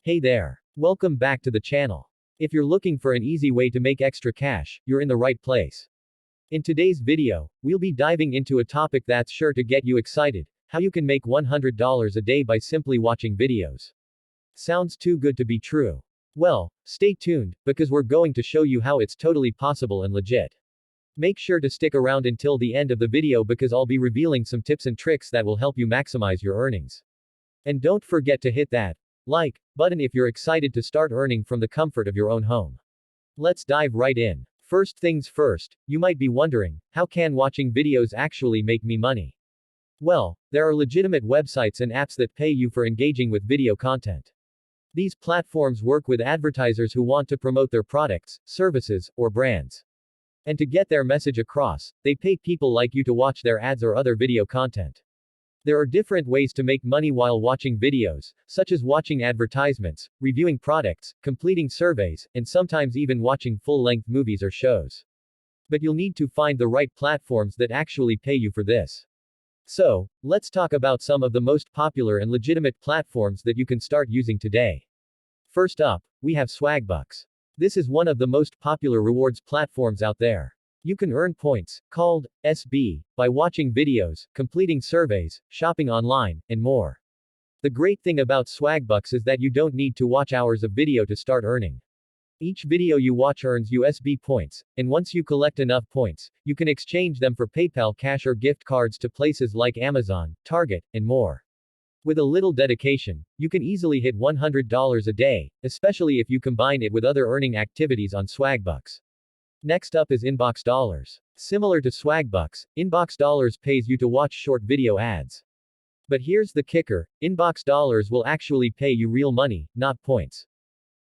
Hey there. Welcome back to the channel. If you're looking for an easy way to make extra cash, you're in the right place. In today's video, we'll be diving into a topic that's sure to get you excited: how you can make $100 a day by simply watching videos. Sounds too good to be true. Well, stay tuned, because we're going to show you how it's totally possible and legit. Make sure to stick around until the end of the video because I'll be revealing some tips and tricks that will help you maximize your earnings. And don't forget to hit that like button if you're excited to start earning from the comfort of your own home. Let's dive right in. First things first, you might be wondering, how can watching videos actually make me money? Well, there are legitimate websites and apps that pay you for engaging with video content. These platforms work with advertisers who want to promote their products, services, or brands. And to get their message across, they pay people like you to watch their ads or other video content. There are different ways to make money while watching videos, such as watching advertisements, reviewing products, completing surveys, and sometimes even watching full-length movies or shows. But you'll need to find the right platforms that actually pay you for this. So, let's talk about some of the most popular and legitimate platforms that you can start using today. First up, we have Swagbucks. This is one of the most popular rewards platforms out there. You can earn points, called SB, by watching videos, completing surveys, shopping online, and more. The great thing about Swagbucks is that you don't need to watch hours of video to start earning. Each video you watch earns you SB points, and once you collect enough points, you can exchange them for PayPal cash or gift cards to places like Amazon, Target, and more. With a little dedication, you can easily hit $100 a day, especially if you combine it with other earning activities on Swagbucks. Next up is Inbox Dollars. Similar to Swagbucks, Inbox Dollars pays you to watch short video ads. But here's the kicker: Inbox Dollars will actually pay you real money, not points.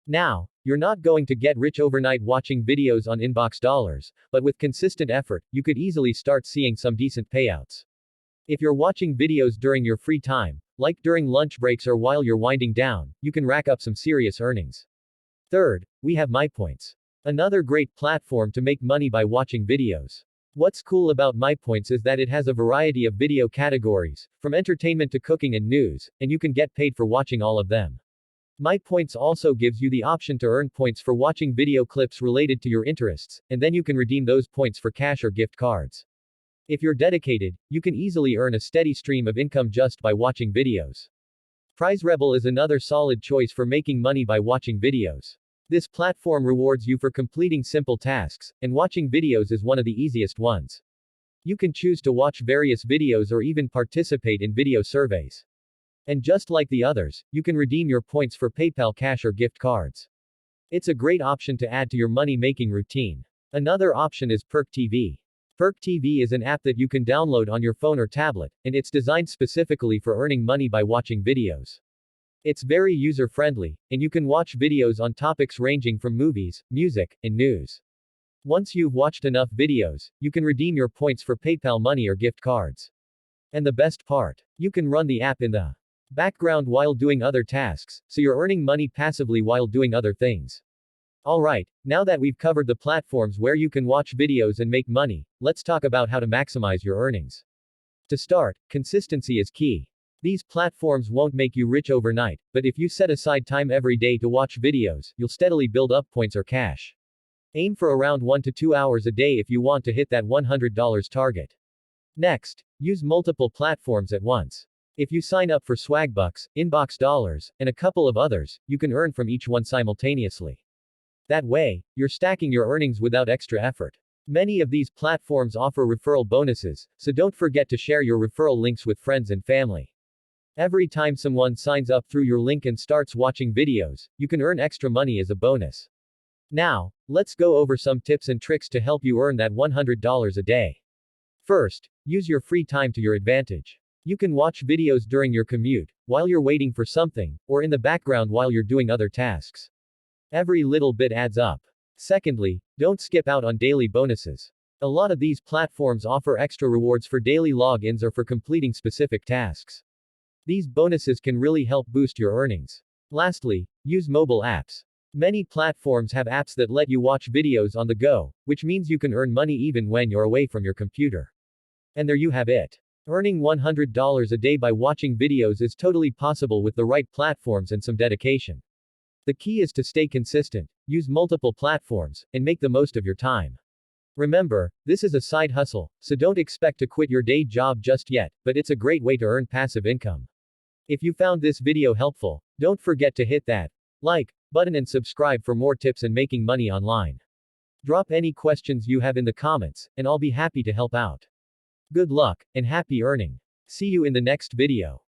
Now, you're not going to get rich overnight watching videos on Inbox Dollars, but with consistent effort, you could easily start seeing some decent payouts. If you're watching videos during your free time, like during lunch breaks or while you're winding down, you can rack up some serious earnings. Third, we have MyPoints. Another great platform to make money by watching videos. What's cool about MyPoints is that it has a variety of video categories, from entertainment to cooking and news, and you can get paid for watching all of them. MyPoints also gives you the option to earn points for watching video clips related to your interests, and then you can redeem those points for cash or gift cards. If you're dedicated, you can easily earn a steady stream of income just by watching videos. PrizeRebel is another solid choice for making money by watching videos. This platform rewards you for completing simple tasks, and watching videos is one of the easiest ones. You can choose to watch various videos or even participate in video surveys. And just like the others, you can redeem your points for PayPal cash or gift cards. It's a great option to add to your money-making routine. Another option is Perk TV. Perk TV is an app that you can download on your phone or tablet, and it's designed specifically for earning money by watching videos. It's very user-friendly, and you can watch videos on topics ranging from movies, music, and news. Once you've watched enough videos, you can redeem your points for PayPal money or gift cards. And the best part, you can run the app in the background while doing other tasks, so you're earning money passively while doing other things. Alright, now that we've covered the platforms where you can watch videos and make money, let's talk about how to maximize your earnings. To start, consistency is key. These platforms won't make you rich overnight, but if you set aside time every day to watch videos, you'll steadily build up points or cash. Aim for around 1 to 2 hours a day if you want to hit that $100 target. Next, use multiple platforms at once. If you sign up for Swagbucks, Inbox Dollars, and a couple of others, you can earn from each one simultaneously. That way, you're stacking your earnings without extra effort. Many of these platforms offer referral bonuses, so don't forget to share your referral links with friends and family. Every time someone signs up through your link and starts watching videos, you can earn extra money as a bonus. Now, let's go over some tips and tricks to help you earn that $100 a day. First, use your free time to your advantage. You can watch videos during your commute, while you're waiting for something, or in the background while you're doing other tasks. Every little bit adds up. Secondly, don't skip out on daily bonuses. A lot of these platforms offer extra rewards for daily logins or for completing specific tasks. These bonuses can really help boost your earnings. Lastly, use mobile apps. Many platforms have apps that let you watch videos on the go, which means you can earn money even when you're away from your computer. And there you have it. Earning $100 a day by watching videos is totally possible with the right platforms and some dedication. The key is to stay consistent, use multiple platforms, and make the most of your time. Remember, this is a side hustle, so don't expect to quit your day job just yet, but it's a great way to earn passive income. If you found this video helpful, don't forget to hit that like button and subscribe for more tips and making money online. Drop any questions you have in the comments, and I'll be happy to help out. Good luck, and happy earning. See you in the next video.